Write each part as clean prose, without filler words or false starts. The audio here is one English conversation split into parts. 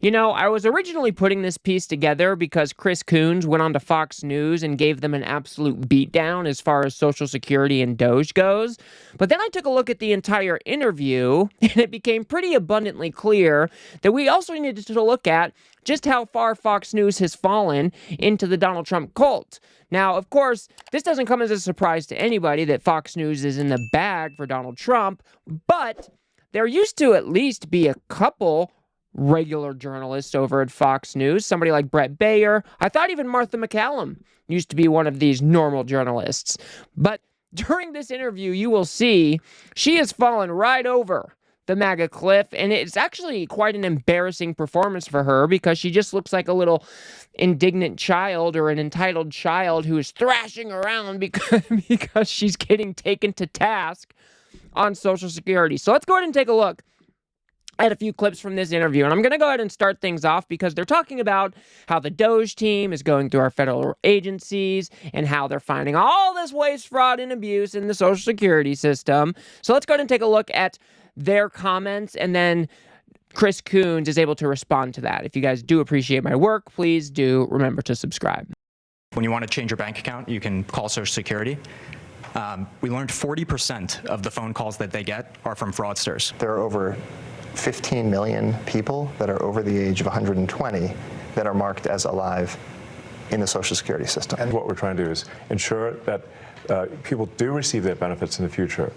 You know, I was originally putting this piece together because Chris Coons went on to Fox News and gave them an absolute beatdown as far as Social Security and DOGE goes. But then I took a look at the entire interview, and it became pretty abundantly clear that we also needed to look at just how far Fox News has fallen into the Donald Trump cult. Now, of course, this doesn't come as a surprise to anybody that Fox News is in the bag for Donald Trump, but there used to at least be a couple regular journalists over at Fox News, somebody like Brett Baer. I thought even Martha McCallum used to be one of these normal journalists. But during this interview, you will see she has fallen right over the MAGA cliff, and it's actually quite an embarrassing performance for her because she just looks like a little indignant child or an entitled child who is thrashing around because she's getting taken to task on Social Security. So let's go ahead and take a look at a few clips from this interview, and I'm going to go ahead and start things off because they're talking about how the DOGE team is going through our federal agencies and how they're finding all this waste, fraud, and abuse in the Social Security system. So let's go ahead and take a look at their comments, and then Chris Coons is able to respond to that. If you guys do appreciate my work, please do remember to subscribe. When you want to change your bank account, you can call Social Security. We learned 40% of the phone calls that they get are from fraudsters. There are over 15 million people that are over the age of 120 that are marked as alive in the Social Security system. And what we're trying to do is ensure that people do receive their benefits in the future.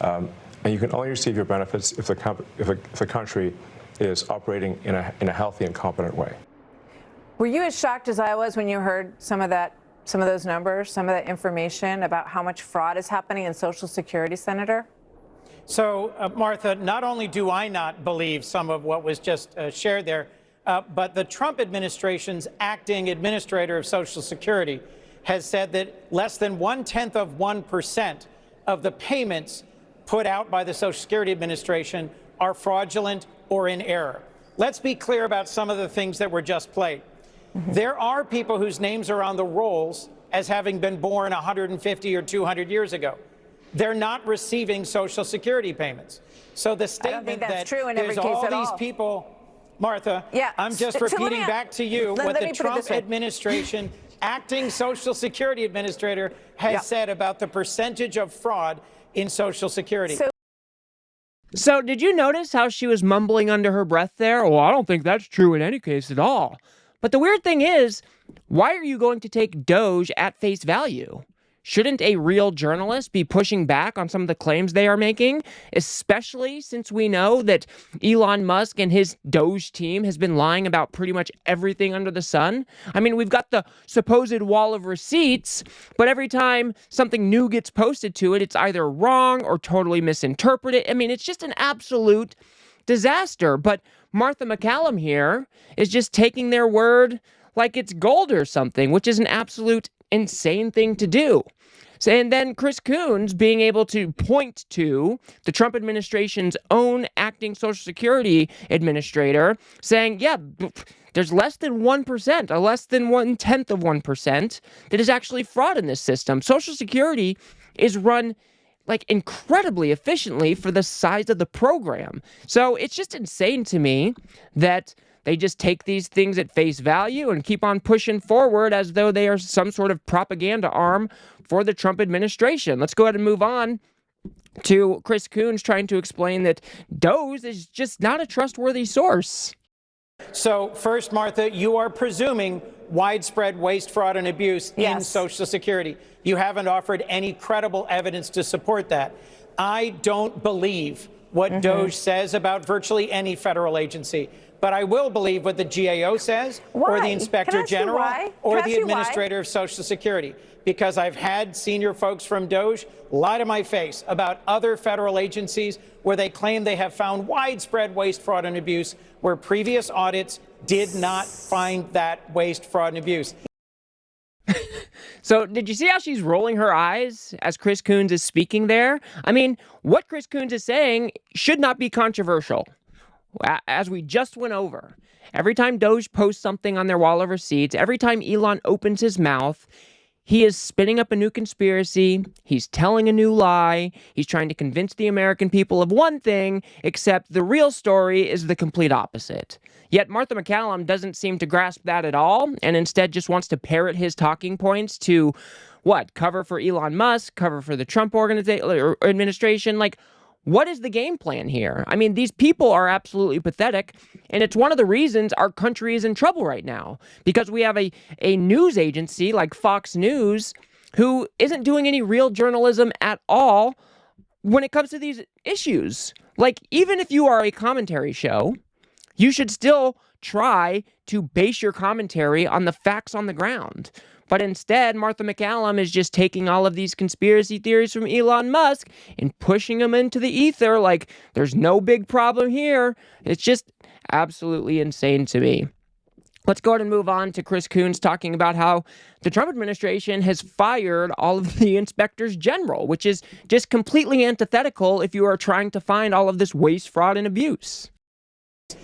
And you can only receive your benefits if the country is operating in a healthy and competent way. Were you as shocked as I was when you heard some of those numbers, some of that information about how much fraud is happening in Social Security, Senator? So, Martha, not only do I not believe some of what was just shared there, but the Trump administration's acting administrator of Social Security has said that less than 0.1% of the payments put out by the Social Security Administration are fraudulent or in error. Let's be clear about some of the things that were just played. There are people whose names are on the rolls as having been born 150 or 200 years ago. They're not receiving Social Security payments. So the statement that there's all these people, Martha, I'm just repeating back to you what the Trump administration, acting Social Security administrator, has said about the percentage of fraud in Social Security. So did you notice how she was mumbling under her breath there? Well, I don't think that's true in any case at all. But the weird thing is, why are you going to take DOGE at face value? Shouldn't a real journalist be pushing back on some of the claims they are making, especially since we know that Elon Musk and his DOGE team has been lying about pretty much everything under the sun? I mean, we've got the supposed wall of receipts, but every time something new gets posted to it, it's either wrong or totally misinterpreted. I mean, it's just an absolute disaster. But Martha McCallum here is just taking their word like it's gold or something, which is an absolute insane thing to do. So, and then Chris Coons being able to point to the Trump administration's own acting Social Security administrator saying, yeah, there's less than 1%, or less than 1/10 of 1% that is actually fraud in this system. Social Security is run like incredibly efficiently for the size of the program. So it's just insane to me that they just take these things at face value and keep on pushing forward as though they are some sort of propaganda arm for the Trump administration. Let's go ahead and move on to Chris Coons trying to explain that DOGE is just not a trustworthy source. So first, Martha, you are presuming widespread waste, fraud, and abuse in Social Security. You haven't offered any credible evidence to support that. I don't believe what DOGE says about virtually any federal agency. But I will believe what the GAO says, or the Inspector General, or the Administrator of Social Security, because I've had senior folks from DOGE lie to my face about other federal agencies where they claim they have found widespread waste, fraud, and abuse, where previous audits did not find that waste, fraud, and abuse. So did you see how she's rolling her eyes as Chris Coons is speaking there? I mean, what Chris Coons is saying should not be controversial. As we just went over, every time DOGE posts something on their wall of receipts, every time Elon opens his mouth, he is spinning up a new conspiracy. He's telling a new lie. He's trying to convince the American people of one thing, except the real story is the complete opposite. Yet Martha McCallum doesn't seem to grasp that at all, and instead just wants to parrot his talking points to, cover for Elon Musk, cover for the Trump administration. Like, what is the game plan here? I mean, these people are absolutely pathetic, and it's one of the reasons our country is in trouble right now, because we have a news agency like Fox News who isn't doing any real journalism at all when it comes to these issues. Like, even if you are a commentary show, you should still try to base your commentary on the facts on the ground. But instead, Martha McCallum is just taking all of these conspiracy theories from Elon Musk and pushing them into the ether like there's no big problem here. It's just absolutely insane to me. Let's go ahead and move on to Chris Coons talking about how the Trump administration has fired all of the inspectors general, which is just completely antithetical if you are trying to find all of this waste, fraud, and abuse.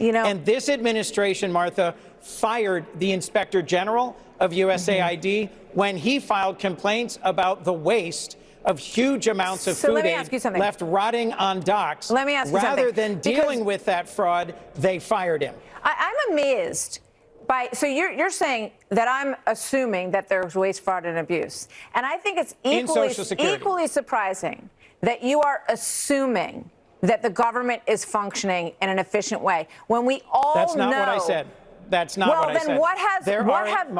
And this administration, Martha, fired the Inspector General of USAID when he filed complaints about the waste of huge amounts of food aid left rotting on docks. Let me ask you something. Rather than dealing with that fraud, they fired him. I'm amazed by, so you're saying that I'm assuming that there's waste, fraud, and abuse. And I think it's equally surprising that you are assuming that the government is functioning in an efficient way when we all know. That's not what I said. That's not what I said. Well, then what has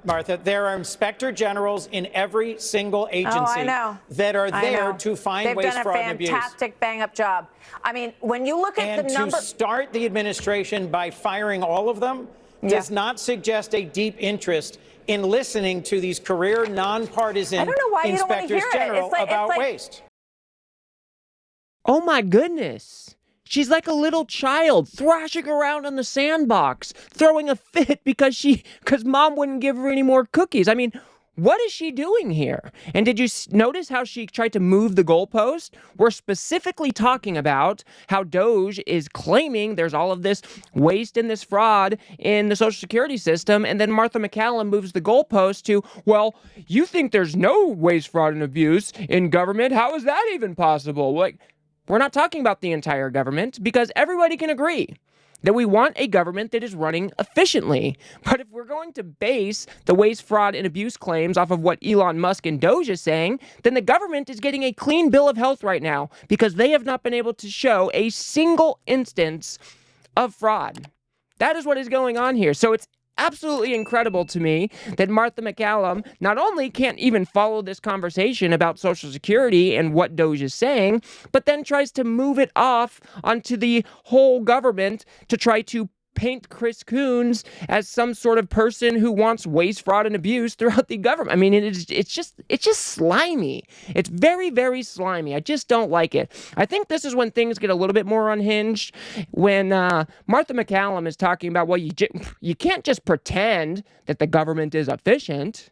Martha, there are inspector generals in every single agency that are there to find waste, fraud, and abuse. They've done a fantastic bang-up job. I mean, when you look at the number... And to start the administration by firing all of them does not suggest a deep interest in listening to these career, nonpartisan inspectors general about waste. Oh my goodness. She's like a little child thrashing around on the sandbox, throwing a fit because mom wouldn't give her any more cookies. I mean, what is she doing here? And did you notice how she tried to move the goalpost? We're specifically talking about how DOGE is claiming there's all of this waste and this fraud in the Social Security system. And then Martha McCallum moves the goalpost to, well, you think there's no waste, fraud, and abuse in government? How is that even possible? Like, we're not talking about the entire government because everybody can agree that we want a government that is running efficiently. But if we're going to base the waste, fraud, and abuse claims off of what Elon Musk and DOGE is saying, then the government is getting a clean bill of health right now because they have not been able to show a single instance of fraud. That is what is going on here. So it's absolutely incredible to me that Martha McCallum not only can't even follow this conversation about Social Security and what DOGE is saying, but then tries to move it off onto the whole government to try to paint Chris Coons as some sort of person who wants waste, fraud, and abuse throughout the government. I mean, it's just slimy. It's very, very slimy. I just don't like it. I think this is when things get a little bit more unhinged, when Martha McCallum is talking about, well, you can't just pretend that the government is efficient.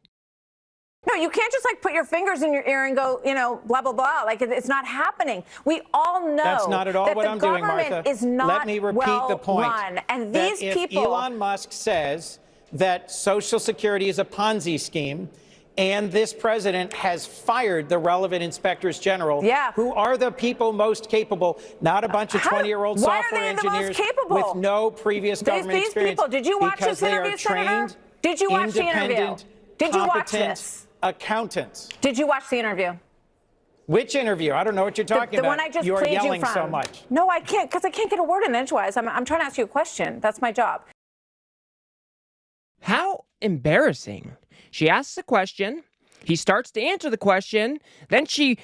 No, you can't just put your fingers in your ear and go, blah, blah, blah. Like, it's not happening. We all know that's not at all what I'm doing, Martha. Government is not Let me repeat the point. Run. And these people. If Elon Musk says that Social Security is a Ponzi scheme, and this president has fired the relevant inspectors general, who are the people most capable, not a bunch of 20-year-old software engineers with no previous government experience. People, did you watch this interview, Senator? Did you watch the interview? Did you watch this? Accountants. Did you watch the interview? Which interview? I don't know what you're talking about. The one I just you are played yelling you from. So much. No, I can't, because I can't get a word in edgewise. I'm trying to ask you a question. That's my job. How embarrassing. She asks a question. He starts to answer the question. Then she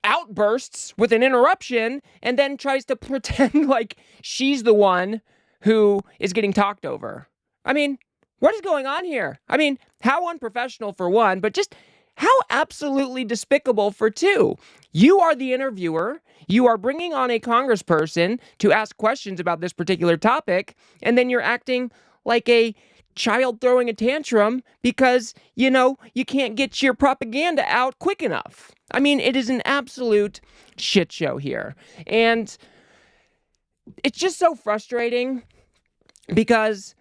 outbursts with an interruption and then tries to pretend like she's the one who is getting talked over. I mean, what is going on here? I mean, how unprofessional for one, but just how absolutely despicable for two. You are the interviewer. You are bringing on a congressperson to ask questions about this particular topic, and then you're acting like a child throwing a tantrum because, you can't get your propaganda out quick enough. I mean, it is an absolute shit show here. And it's just so frustrating because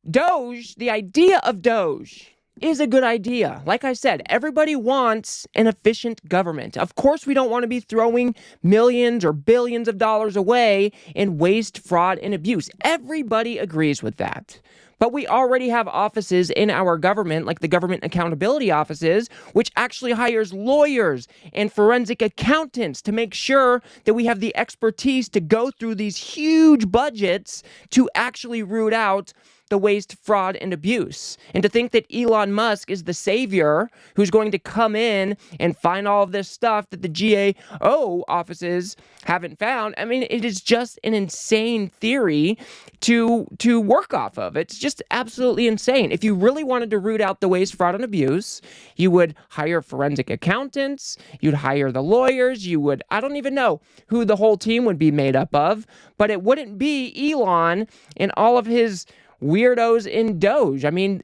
DOGE, the idea of DOGE is a good idea. Like I said, everybody wants an efficient government. Of course, we don't want to be throwing millions or billions of dollars away in waste, fraud, and abuse. Everybody agrees with that. But we already have offices in our government, like the government accountability offices, which actually hires lawyers and forensic accountants to make sure that we have the expertise to go through these huge budgets to actually root out the waste, fraud, and abuse. And to think that Elon Musk is the savior who's going to come in and find all of this stuff that the GAO offices haven't found, I mean, it is just an insane theory to work off of. It's just absolutely insane. If you really wanted to root out the waste, fraud, and abuse, you would hire forensic accountants, you'd hire the lawyers, you would, I don't even know who the whole team would be made up of, but it wouldn't be Elon and all of his weirdos in DOGE. I mean,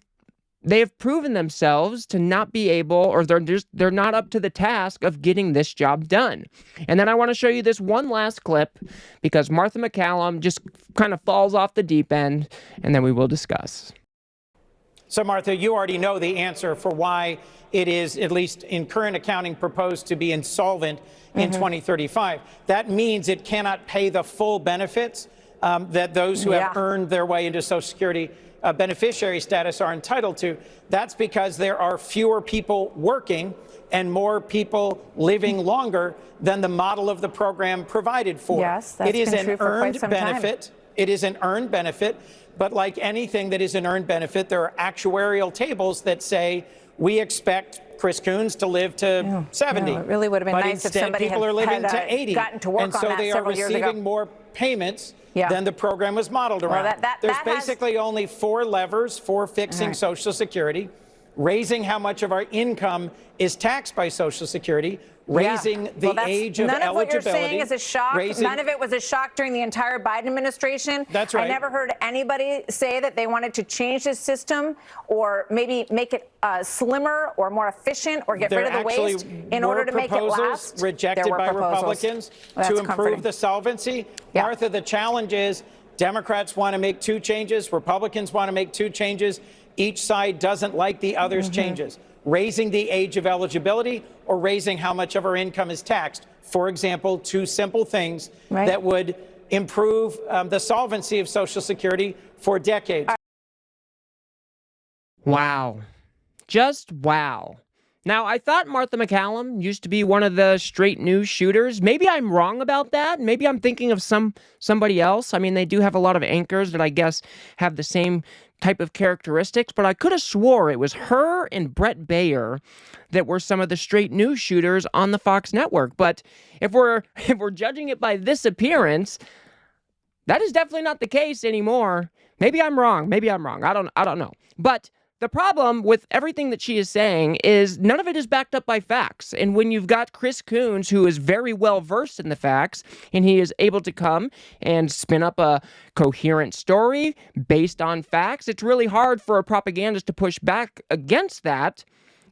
they have proven themselves to not be able, or they're not up to the task of getting this job done. And then I want to show you this one last clip because Martha McCallum just kind of falls off the deep end, and then we will discuss. So, Martha, you already know the answer for why it is, at least in current accounting, proposed to be insolvent in 2035. That means it cannot pay the full benefits that those who have earned their way into Social Security beneficiary status are entitled to. That's because there are fewer people working and more people living longer than the model of the program provided for. Yes, that's been true for quite some time. It is an earned benefit, but like anything that is an earned benefit, there are actuarial tables that say we expect Chris Coons to live to 70. It really would have been but nice if instead, somebody people had, are living to 80. gotten to work and on so that they are several years ago. receiving more payments than the program was modeled around. There's basically only 4 levers for fixing Social Security: raising how much of our income is taxed by Social Security, raising the age of eligibility. None of what you're saying is a shock. None of it was a shock during the entire Biden administration. That's right. I never heard anybody say that they wanted to change the system or maybe make it slimmer or more efficient or get rid of the waste in order to make it last. Rejected by Republicans to improve the solvency. Martha, the challenge is Democrats want to make 2 changes. Republicans want to make 2 changes. Each side doesn't like the other's changes. Raising the age of eligibility or raising how much of our income is taxed. For example, 2 simple things that would improve the solvency of Social Security for decades. Wow. Just wow. Now, I thought Martha McCallum used to be one of the straight news shooters. Maybe I'm wrong about that. Maybe I'm thinking of somebody else. I mean, they do have a lot of anchors that I guess have the same type of characteristics, but I could have swore it was her and Brett Baer that were some of the straight news shooters on the Fox network. But if we're judging it by this appearance, that is definitely not the case anymore. Maybe I'm wrong. I don't know. But the problem with everything that she is saying is none of it is backed up by facts. And when you've got Chris Coons, who is very well versed in the facts, and he is able to come and spin up a coherent story based on facts, it's really hard for a propagandist to push back against that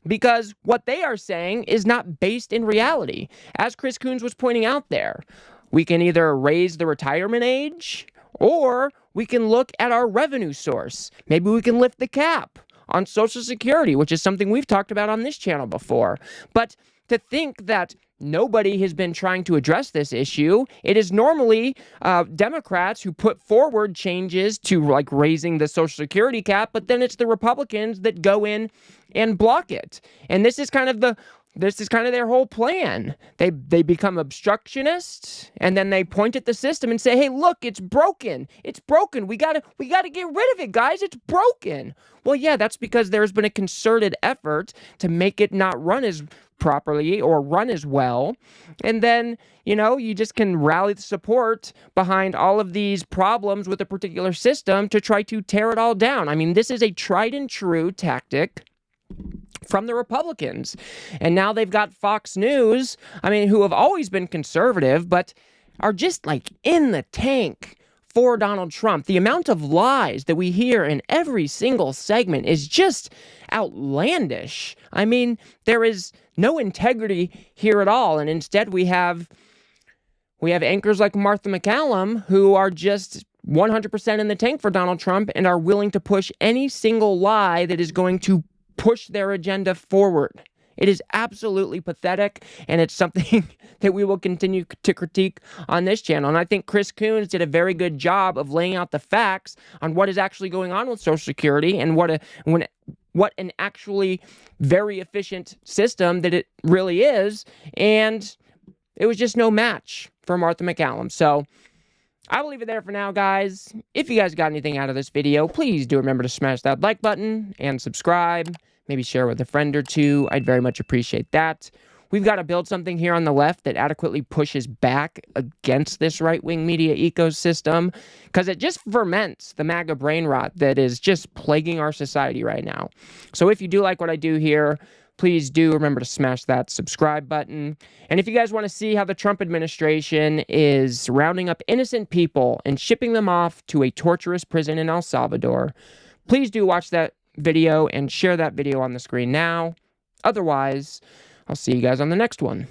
because what they are saying is not based in reality. As Chris Coons was pointing out there, we can either raise the retirement age or we can look at our revenue source. Maybe we can lift the cap on Social Security, which is something we've talked about on this channel before. But to think that nobody has been trying to address this issue, it is normally Democrats who put forward changes to like raising the Social Security cap, but then it's the Republicans that go in and block it. And this is kind of their whole plan. They become obstructionists, and then they point at the system and say, "Hey, look, it's broken. It's broken. We gotta get rid of it, guys. It's broken." Well, yeah, that's because there's been a concerted effort to make it not run as properly or run as well. And then, you just can rally the support behind all of these problems with a particular system to try to tear it all down. I mean, this is a tried and true tactic from the Republicans. And now they've got Fox News, who have always been conservative, but are just like in the tank for Donald Trump. The amount of lies that we hear in every single segment is just outlandish. There is no integrity here at all. And instead we have anchors like Martha McCallum who are just 100% in the tank for Donald Trump and are willing to push any single lie that is going to push their agenda forward. It is absolutely pathetic, and it's something that we will continue to critique on this channel. And I think Chris Coons did a very good job of laying out the facts on what is actually going on with Social Security and what an actually very efficient system that it really is. And it was just no match for Martha McCallum. So I will leave it there for now, guys. If you guys got anything out of this video, please do remember to smash that like button and subscribe. Maybe share with a friend or two. I'd very much appreciate that. We've got to build something here on the left that adequately pushes back against this right-wing media ecosystem, because it just ferments the MAGA brain rot that is just plaguing our society right now. So if you do like what I do here, please do remember to smash that subscribe button. And if you guys want to see how the Trump administration is rounding up innocent people and shipping them off to a torturous prison in El Salvador, please do watch that video and share that video on the screen now. Otherwise, I'll see you guys on the next one.